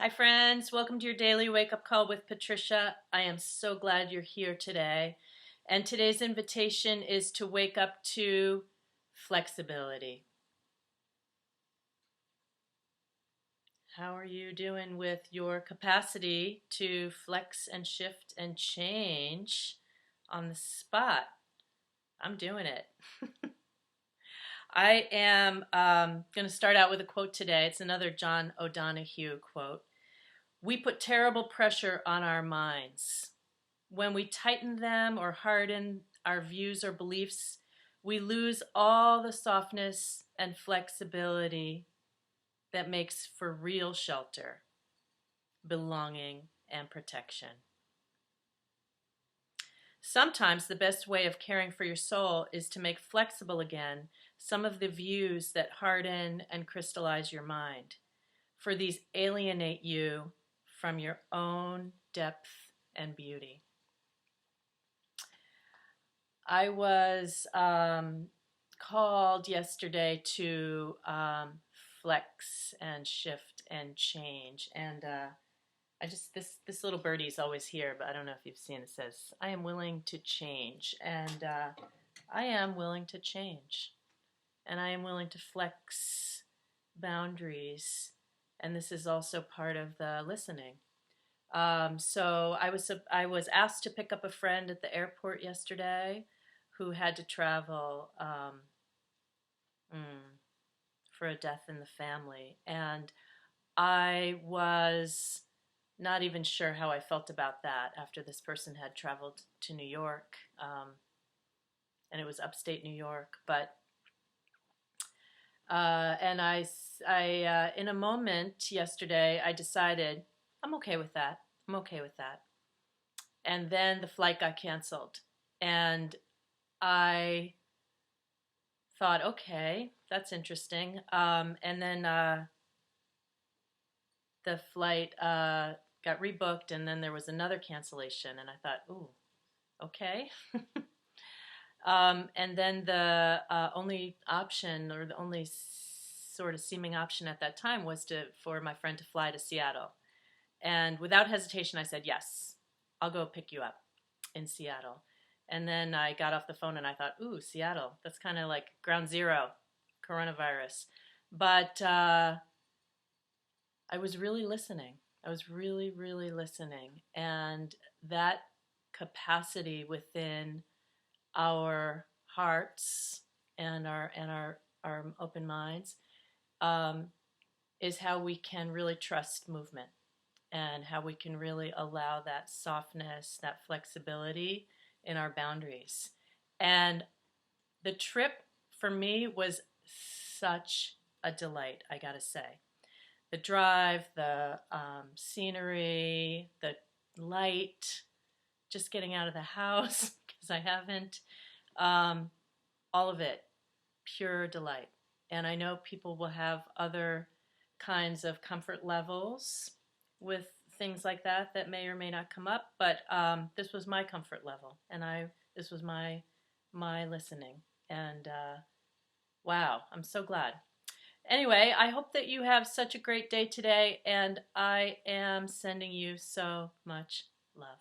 Hi, friends. Welcome to your daily wake up call with Patricia. I am so glad you're here today. And today's invitation is to wake up to flexibility. How are you doing with your capacity to flex and shift and change on the spot? I'm doing it. I am going to start out with a quote today. It's another John O'Donohue quote. We put terrible pressure on our minds. When we tighten them or harden our views or beliefs, we lose all the softness and flexibility that makes for real shelter, belonging, and protection. Sometimes the best way of caring for your soul is to make flexible again some of the views that harden and crystallize your mind, for these alienate you from your own depth and beauty. I was called yesterday to flex and shift and change, and I just this little birdie's always here, but I don't know if you've seen it. It says, "I am willing to change," and I am willing to change, and I am willing to flex boundaries, and this is also part of the listening. So I was asked to pick up a friend at the airport yesterday who had to travel for a death in the family, and I was not even sure how I felt about that after this person had traveled to New York, and it was upstate New York. But and in a moment yesterday, I decided I'm okay with that. I'm okay with that. And then the flight got canceled, and I thought, okay, that's interesting. And then the flight got rebooked, and then there was another cancellation, and I thought, ooh, okay. And then the only option, or the only sort of seeming option at that time, was for my friend to fly to Seattle. And without hesitation, I said, yes, I'll go pick you up in Seattle. And then I got off the phone and I thought, ooh, Seattle, that's kind of like ground zero, coronavirus. But I was really listening. I was really, really listening. And that capacity within our hearts and our open minds um, is how we can really trust movement, and how we can really allow that softness, that flexibility in our boundaries. And the trip for me was such a delight, I gotta say. The drive, the scenery, the light, just getting out of the house because I haven't, um, all of it, pure delight. And I know people will have other kinds of comfort levels with things like that may or may not come up, but this was my comfort level, and this was my listening, and wow, I'm so glad. Anyway, I hope that you have such a great day today, and I am sending you so much love.